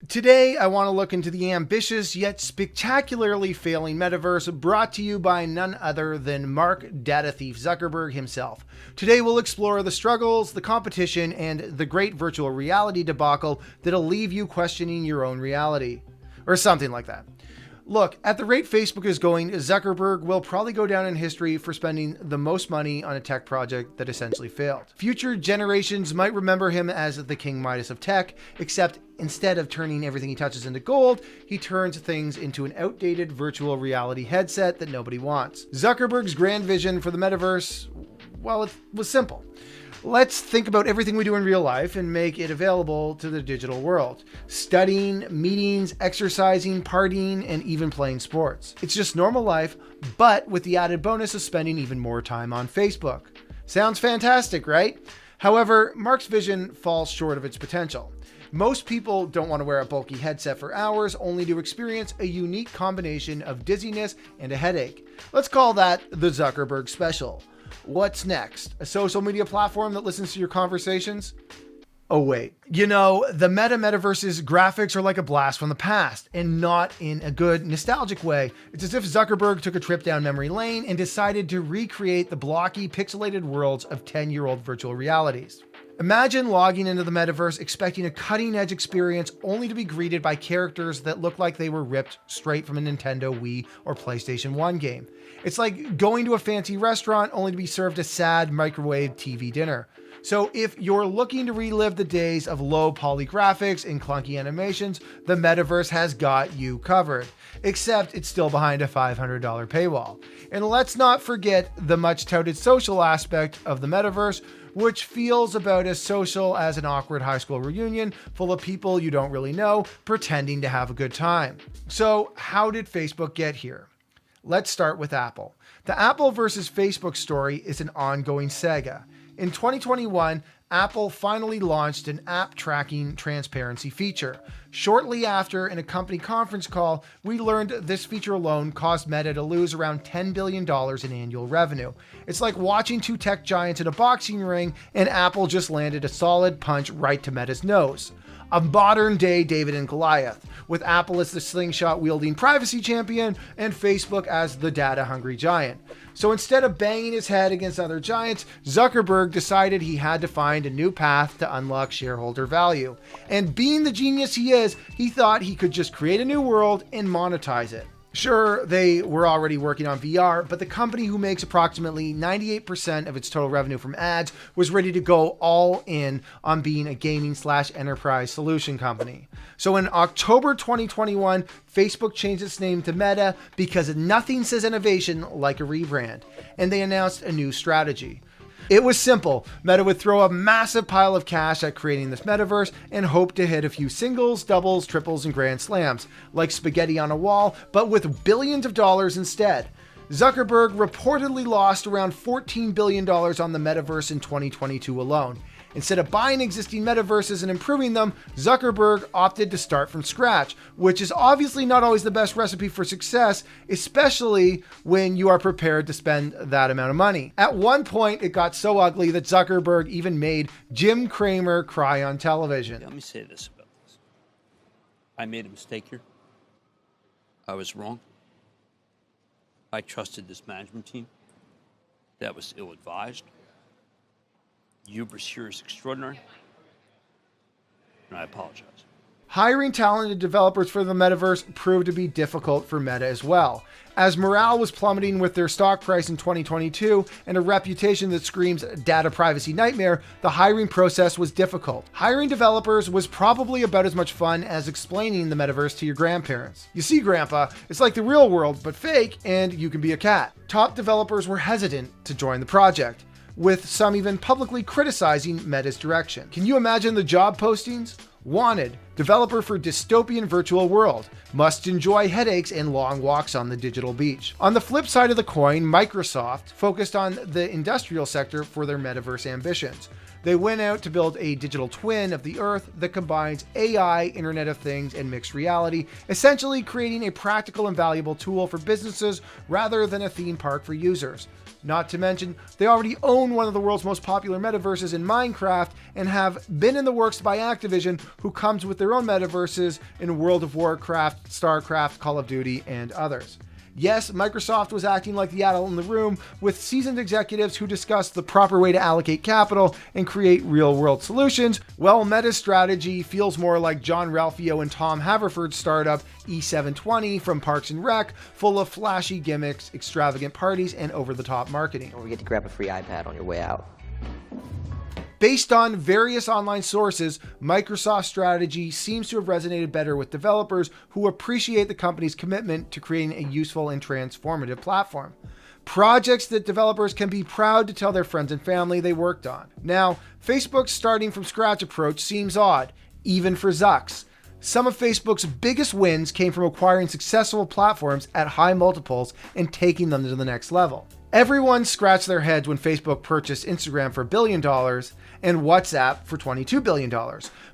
Today, I want to look into the ambitious yet spectacularly failing metaverse brought to you by none other than Mark Data Thief Zuckerberg himself. Today, we'll explore the struggles, the competition, and the great virtual reality debacle that'll leave you questioning your own reality. Or something like that. Look, at the rate Facebook is going, Zuckerberg will probably go down in history for spending the most money on a tech project that essentially failed. Future generations might remember him as the King Midas of tech, except instead of turning everything he touches into gold, he turns things into an outdated virtual reality headset that nobody wants. Zuckerberg's grand vision for the metaverse, well, it was simple. Let's think about everything we do in real life and make it available to the digital world. Studying, meetings, exercising, partying, and even playing sports. It's just normal life, but with the added bonus of spending even more time on Facebook. Sounds fantastic, right? However, Mark's vision falls short of its potential. Most people don't want to wear a bulky headset for hours only to experience a unique combination of dizziness and a headache. Let's call that the Zuckerberg special. What's next? A social media platform that listens to your conversations? Oh wait, the metaverse's graphics are like a blast from the past, and not in a good nostalgic way. It's as if Zuckerberg took a trip down memory lane and decided to recreate the blocky, pixelated worlds of 10-year-old virtual realities. Imagine logging into the metaverse expecting a cutting-edge experience only to be greeted by characters that look like they were ripped straight from a Nintendo Wii or PlayStation 1 game. It's like going to a fancy restaurant only to be served a sad microwave TV dinner. So if you're looking to relive the days of low poly graphics and clunky animations, the metaverse has got you covered. Except it's still behind a $500 paywall. And let's not forget the much touted social aspect of the metaverse, which feels about as social as an awkward high school reunion full of people you don't really know pretending to have a good time. So how did Facebook get here? Let's start with Apple. The Apple versus Facebook story is an ongoing saga. In 2021, Apple finally launched an app tracking transparency feature. Shortly after, in a company conference call, we learned this feature alone caused Meta to lose around $10 billion in annual revenue. It's like watching two tech giants in a boxing ring, and Apple just landed a solid punch right to Meta's nose. A modern day David and Goliath, with Apple as the slingshot wielding privacy champion and Facebook as the data hungry giant. So instead of banging his head against other giants, Zuckerberg decided he had to find a new path to unlock shareholder value. And being the genius he is, he thought he could just create a new world and monetize it. Sure, they were already working on VR, but the company who makes approximately 98% of its total revenue from ads was ready to go all in on being a gaming/enterprise solution company. So in October 2021, Facebook changed its name to Meta because nothing says innovation like a rebrand, and they announced a new strategy. It was simple. Meta would throw a massive pile of cash at creating this metaverse and hope to hit a few singles, doubles, triples, and grand slams, like spaghetti on a wall, but with billions of dollars instead. Zuckerberg reportedly lost around $14 billion on the metaverse in 2022 alone. Instead of buying existing metaverses and improving them, Zuckerberg opted to start from scratch, which is obviously not always the best recipe for success, especially when you are prepared to spend that amount of money. At one point, it got so ugly that Zuckerberg even made Jim Cramer cry on television. Let me say this about this. I made a mistake here. I was wrong. I trusted this management team. That was ill-advised. Hubris here is extraordinary, and I apologize. Hiring talented developers for the metaverse proved to be difficult for Meta as well. As morale was plummeting with their stock price in 2022 and a reputation that screams data privacy nightmare, the hiring process was difficult. Hiring developers was probably about as much fun as explaining the metaverse to your grandparents. You see, Grandpa, it's like the real world, but fake, and you can be a cat. Top developers were hesitant to join the project, with some even publicly criticizing Meta's direction. Can you imagine the job postings? Wanted, developer for dystopian virtual world, must enjoy headaches and long walks on the digital beach. On the flip side of the coin, Microsoft focused on the industrial sector for their metaverse ambitions. They went out to build a digital twin of the Earth that combines AI, Internet of Things, and mixed reality, essentially creating a practical and valuable tool for businesses rather than a theme park for users. Not to mention, they already own one of the world's most popular metaverses in Minecraft and have been in the works by Activision, who comes with their own metaverses in World of Warcraft, StarCraft, Call of Duty, and others. Yes, Microsoft was acting like the adult in the room with seasoned executives who discussed the proper way to allocate capital and create real-world solutions. Well, Meta's strategy feels more like John Ralphio and Tom Haverford's startup E720 from Parks and Rec, full of flashy gimmicks, extravagant parties, and over-the-top marketing. Don't forget to grab a free iPad on your way out. Based on various online sources, Microsoft's strategy seems to have resonated better with developers who appreciate the company's commitment to creating a useful and transformative platform. Projects that developers can be proud to tell their friends and family they worked on. Now, Facebook's starting from scratch approach seems odd, even for Zucks. Some of Facebook's biggest wins came from acquiring successful platforms at high multiples and taking them to the next level. Everyone scratched their heads when Facebook purchased Instagram for $1 billion and WhatsApp for $22 billion.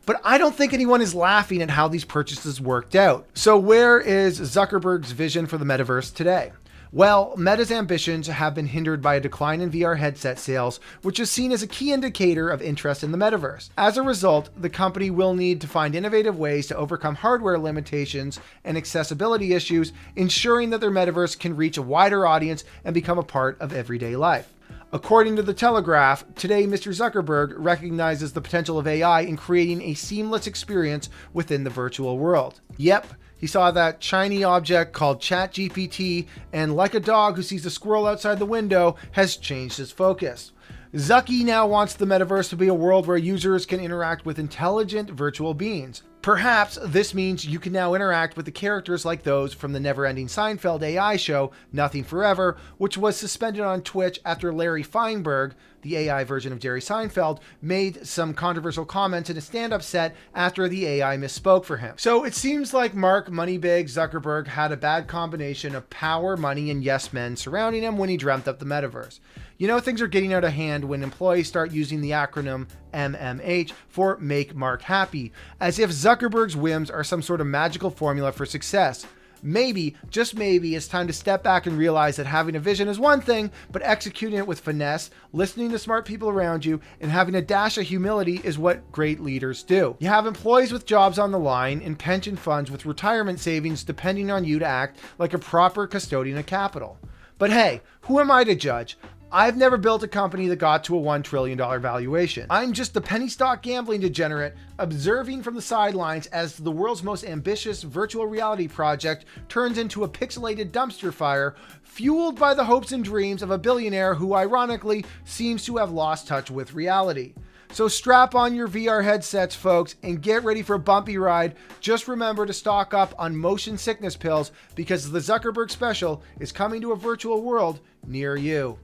But I don't think anyone is laughing at how these purchases worked out. So where is Zuckerberg's vision for the metaverse today? Well, Meta's ambitions have been hindered by a decline in VR headset sales, which is seen as a key indicator of interest in the metaverse. As a result, the company will need to find innovative ways to overcome hardware limitations and accessibility issues, ensuring that their metaverse can reach a wider audience and become a part of everyday life. According to The Telegraph, today Mr. Zuckerberg recognizes the potential of AI in creating a seamless experience within the virtual world. Yep, he saw that shiny object called ChatGPT, and like a dog who sees a squirrel outside the window, has changed his focus. Zucky now wants the metaverse to be a world where users can interact with intelligent virtual beings. Perhaps this means you can now interact with the characters like those from the never-ending Seinfeld AI show, Nothing Forever, which was suspended on Twitch after Larry Feinberg, the AI version of Jerry Seinfeld, made some controversial comments in a stand-up set after the AI misspoke for him. So it seems like Mark Moneybag Zuckerberg had a bad combination of power, money, and yes men surrounding him when he dreamt up the metaverse. You know, things are getting out of hand when employees start using the acronym MMH for Make Mark Happy, as if Zuckerberg's whims are some sort of magical formula for success. Maybe, just maybe, it's time to step back and realize that having a vision is one thing, but executing it with finesse, listening to smart people around you, and having a dash of humility is what great leaders do. You have employees with jobs on the line and pension funds with retirement savings depending on you to act like a proper custodian of capital. But hey, who am I to judge? I've never built a company that got to a $1 trillion valuation. I'm just the penny stock gambling degenerate, observing from the sidelines as the world's most ambitious virtual reality project turns into a pixelated dumpster fire, fueled by the hopes and dreams of a billionaire who ironically seems to have lost touch with reality. So strap on your VR headsets, folks, and get ready for a bumpy ride. Just remember to stock up on motion sickness pills because the Zuckerberg special is coming to a virtual world near you.